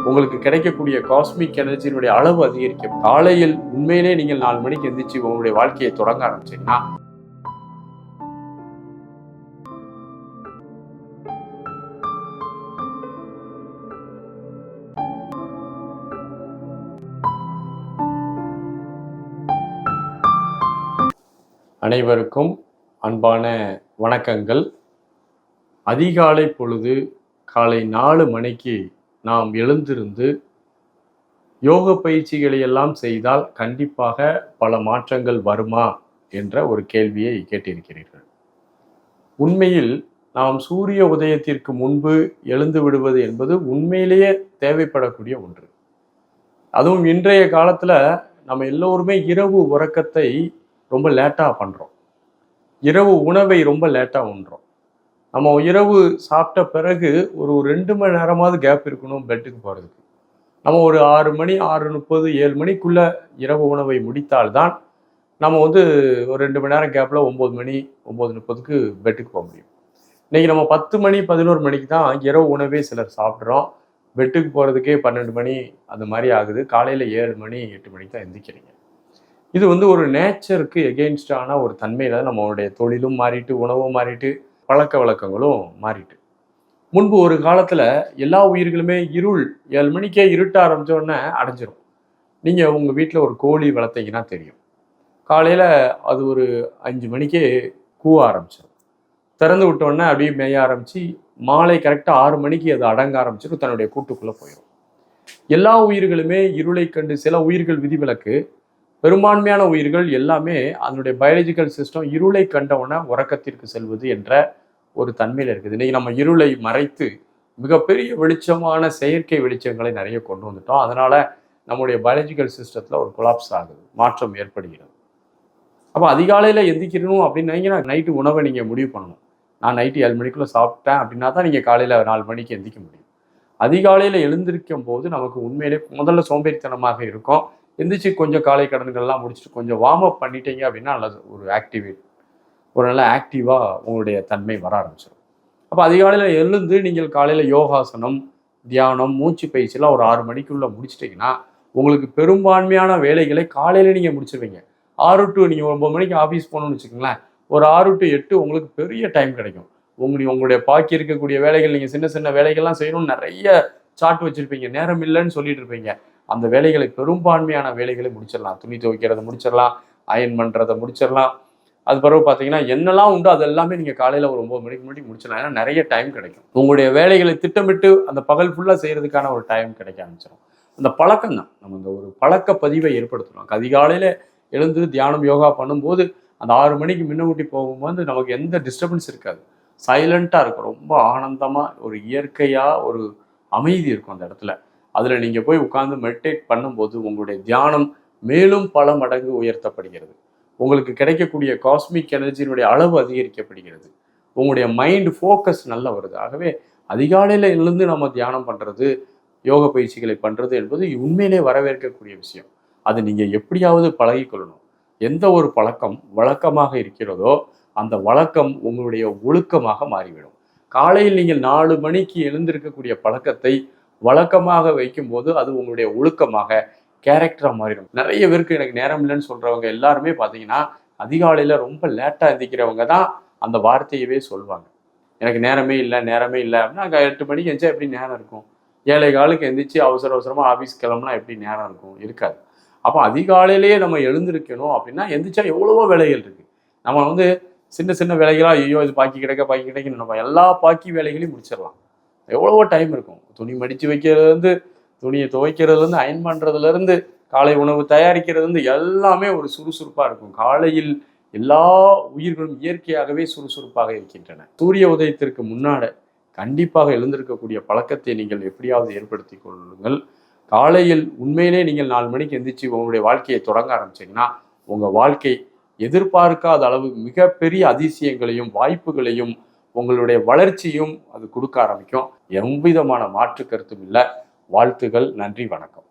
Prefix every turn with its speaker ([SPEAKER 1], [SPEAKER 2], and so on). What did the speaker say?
[SPEAKER 1] உங்களுக்கு கிடைக்கக்கூடிய காஸ்மிக் எனர்ஜியினுடைய அளவு அதிகரிக்கும். காலையில் உண்மையிலே நீங்கள் 4 மணிக்கு எந்திரிச்சு உங்களுடைய வாழ்க்கையை தொடங்க ஆரம்பிச்சீங்கன்னா அனைவருக்கும் அன்பான வணக்கங்கள். அதிகாலை பொழுது காலை 4 மணிக்கு நாம் எழுந்திருந்து யோக பயிற்சிகளை எல்லாம் செய்தால் கண்டிப்பாக பல மாற்றங்கள் வருமா என்ற ஒரு கேள்வியை கேட்டிருக்கிறீர்கள். உண்மையில் நாம் சூரிய உதயத்திற்கு முன்பு எழுந்து விடுவது என்பது உண்மையிலேயே தேவைப்படக்கூடிய ஒன்று. அதுவும் இன்றைய காலத்துல நம்ம எல்லோருமே இரவு உறக்கத்தை ரொம்ப லேட்டாக பண்ணுறோம். இரவு உணவை ரொம்ப லேட்டாக உண்றோம். நம்ம இரவு சாப்பிட்ட பிறகு ஒரு 2 மணி நேரமாவது கேப் இருக்கணும் பெட்டுக்கு போகிறதுக்கு. நம்ம ஒரு 6 மணி 6:30 7 மணிக்குள்ள இரவு உணவை முடித்தால்தான் நம்ம ஒரு 2 மணி நேரம் கேப்பில் 9 மணி 9:30க்கு பெட்டுக்கு போக முடியும். இன்னைக்கு நம்ம 10 மணி 11 மணிக்கு தான் இரவு உணவே சிலர் சாப்பிட்றோம். பெட்டுக்கு போகிறதுக்கே 12 மணி அந்த மாதிரி ஆகுது. காலையில் 7 மணி 8 மணிக்கு தான் எந்திரிக்கிறீங்க. இது ஒரு நேச்சருக்கு எகெயின்ஸ்டான ஒரு தன்மையில நம்மளுடைய தொழிலும் மாறிட்டு, உணவும் மாறிட்டு, பழக்க வழக்கங்களும் மாறிட்டு. முன்பு ஒரு காலத்துல எல்லா உயிர்களுமே இருள் 7 மணிக்கே இருட்ட ஆரம்பிச்ச உடனே அடைஞ்சிரும். நீங்க உங்க வீட்டில் ஒரு கோழி வளர்த்தீங்கன்னா தெரியும். காலையில அது ஒரு 5 மணிக்கே கூவ ஆரம்பிச்சிடும். திறந்து விட்ட உடனே அப்படியே மேய ஆரம்பிச்சு மாலை கரெக்டாக 6 மணிக்கு அது அடங்க ஆரம்பிச்சிடும், தன்னுடைய கூட்டுக்குள்ள போயிடும். எல்லா உயிர்களுமே இருளை கண்டு, சில உயிர்கள் விதிவிலக்கு, பெரும்பான்மையான உயிர்கள் எல்லாமே அதனுடைய பயாலஜிக்கல் சிஸ்டம் இருளை கண்டவுடனே உறக்கத்திற்கு செல்வது என்ற ஒரு தன்மையில் இருக்குது. இன்னைக்கு நம்ம இருளை மறைத்து மிகப்பெரிய வெளிச்சமான செயற்கை வெளிச்சங்களை நிறைய கொண்டு வந்துட்டோம். அதனால நம்முடைய பயாலஜிக்கல் சிஸ்டத்துல ஒரு கொலாப்ஸ் ஆகுது, மாற்றம் ஏற்படுகிறது. அப்போ அதிகாலையில் எந்திரிக்கணும் அப்படின்னா நைட்டு உணவை நீங்கள் முடிவு பண்ணணும். நான் நைட்டு 7 மணிக்குள்ளே சாப்பிட்டேன் அப்படின்னா தான் நீங்கள் காலையில் 4 மணிக்கு எந்திரிக்க முடியும். அதிகாலையில் எழுந்திருக்கும் போது நமக்கு உண்மையிலே முதல்ல சோம்பேறித்தனமாக இருக்கும். எந்திரிச்சு கொஞ்சம் காலை கடன்கள்லாம் முடிச்சுட்டு கொஞ்சம் வார்ம் அப் பண்ணிட்டீங்க அப்படின்னா நல்லது. ஒரு நல்ல ஆக்டிவாக உங்களுடைய தன்மை வர ஆரம்பிச்சிடும். அப்போ அதிகாலையில் எழுந்து நீங்கள் காலையில் யோகாசனம், தியானம், மூச்சு பயிற்சியெல்லாம் ஒரு 6 மணிக்குள்ளே முடிச்சிட்டிங்கன்னா உங்களுக்கு பெரும்பான்மையான வேலைகளை காலையில் நீங்கள் முடிச்சிருவீங்க. 6 to நீங்கள் 9 மணிக்கு ஆஃபீஸ் போகணும்னு வச்சுக்கோங்களேன், ஒரு 6 to 8 உங்களுக்கு பெரிய டைம் கிடைக்கும். உங்களுடைய பாக்கி இருக்கக்கூடிய வேலைகள், நீங்கள் சின்ன சின்ன வேலைகள்லாம் செய்யணும்னு நிறைய சார்ட் வச்சுருப்பீங்க, நேரம் இல்லைன்னு சொல்லிட்டு இருப்பீங்க. அந்த வேலைகளை, பெரும்பான்மையான வேலைகளை முடிச்சிடலாம். துணி துவைக்கிறத முடிச்சிடலாம், அயன் பண்ணுறதை முடிச்சிடலாம். அது பிறகு பார்த்தீங்கன்னா என்னெல்லாம் உண்டோ அது எல்லாமே நீங்கள் காலையில் ஒரு 9 மணிக்கு முன்னாடி முடிச்சிடலாம். ஏன்னா நிறைய டைம் கிடைக்கும். உங்களுடைய வேலைகளை திட்டமிட்டு அந்த பகல் ஃபுல்லாக செய்கிறதுக்கான ஒரு டைம் கிடைக்க ஆரம்பிச்சிடும். அந்த பழக்கம் தான் நம்ம இந்த ஒரு பழக்க பதிவை ஏற்படுத்தணும். அதிகாலையில் எழுந்து தியானம், யோகா பண்ணும்போது அந்த 6 மணிக்கு முன்னூட்டி போகும்போது நமக்கு எந்த டிஸ்டர்பன்ஸ் இருக்காது. சைலண்ட்டாக இருக்கும். ரொம்ப ஆனந்தமாக ஒரு இயற்கையாக ஒரு அமைதி இருக்கும் அந்த இடத்துல. அதில் நீங்கள் போய் உட்கார்ந்து மெடிடேட் பண்ணும்போது உங்களுடைய தியானம் மேலும் பல மடங்கு உயர்த்தப்படுகிறது. உங்களுக்கு கிடைக்கக்கூடிய காஸ்மிக் எனர்ஜியினுடைய அளவு அதிகரிக்கப்படுகிறது. உங்களுடைய மைண்ட் ஃபோக்கஸ் நல்லா வருது. ஆகவே அதிகாலையில் எழுந்து நம்ம தியானம் பண்ணுறது, யோக பயிற்சிகளை பண்ணுறது என்பது உண்மையிலே வரவேற்கக்கூடிய விஷயம். அது நீங்கள் எப்படியாவது பழகிக்கொள்ளணும். எந்த ஒரு பழக்கம் வழக்கமாக இருக்கிறதோ அந்த வழக்கம் உங்களுடைய ஒழுக்கமாக மாறிவிடும். காலையில் நீங்கள் 4 மணிக்கு எழுந்திருக்கக்கூடிய பழக்கத்தை வழக்கமாக வைக்கும்போது அது உங்களுடைய ஒழுக்கமாக, கேரக்டராக மாறிடும். நிறைய பேருக்கு எனக்கு நேரம் இல்லைன்னு சொல்கிறவங்க எல்லாருமே பார்த்தீங்கன்னா அதிகாலையில் ரொம்ப லேட்டாக எந்திரிக்கிறவங்க தான் அந்த வார்த்தையவே சொல்லுவாங்க. எனக்கு நேரமே இல்லை அப்படின்னா அங்கே 8 மணிக்கு எந்திரிச்சா எப்படி நேரம் இருக்கும்? 7:15 எந்திரிச்சு அவசர அவசரமாக ஆஃபீஸ் கிளம்புனா எப்படி நேரம் இருக்கும்? இருக்காது. அப்போ அதிகாலையிலேயே நம்ம எழுந்திருக்கணும் அப்படின்னா எந்திரிச்சா எவ்வளவோ வேலைகள் இருக்குது. நம்ம சின்ன சின்ன வேலைகளாக ஐயோ இது பாக்கி கிடைக்குன்னு நம்ம எல்லா பாக்கி வேலைகளையும் முடிச்சிடலாம். எவ்வளவோ டைம் இருக்கும். துணி மடித்து வைக்கிறதுலேருந்து, துணியை துவைக்கிறதுலேருந்து, அயன் பண்ணுறதுலேருந்து, காலை உணவு தயாரிக்கிறதுலேருந்து எல்லாமே ஒரு சுறுசுறுப்பாக இருக்கும். காலையில் எல்லா உயிர்களும் இயற்கையாகவே சுறுசுறுப்பாக இருக்கின்றன. சூரிய உதயத்திற்கு முன்னாடி கண்டிப்பாக எழுந்திருக்கக்கூடிய பழக்கத்தை நீங்கள் எப்படியாவது ஏற்படுத்தி கொள்ளுங்கள். காலையில் உண்மையிலே நீங்கள் 4 மணிக்கு எந்திரிச்சு உங்களுடைய வாழ்க்கையை தொடங்க ஆரம்பிச்சிங்கன்னா உங்கள் வாழ்க்கை எதிர்பார்க்காத அளவு மிகப்பெரிய அதிசயங்களையும் வாய்ப்புகளையும் உங்களுடைய வளர்ச்சியும் அது கொடுக்க ஆரம்பிக்கும். எவ்விதமான மாற்று கருத்தும் இல்லை. வாழ்த்துகள். நன்றி, வணக்கம்.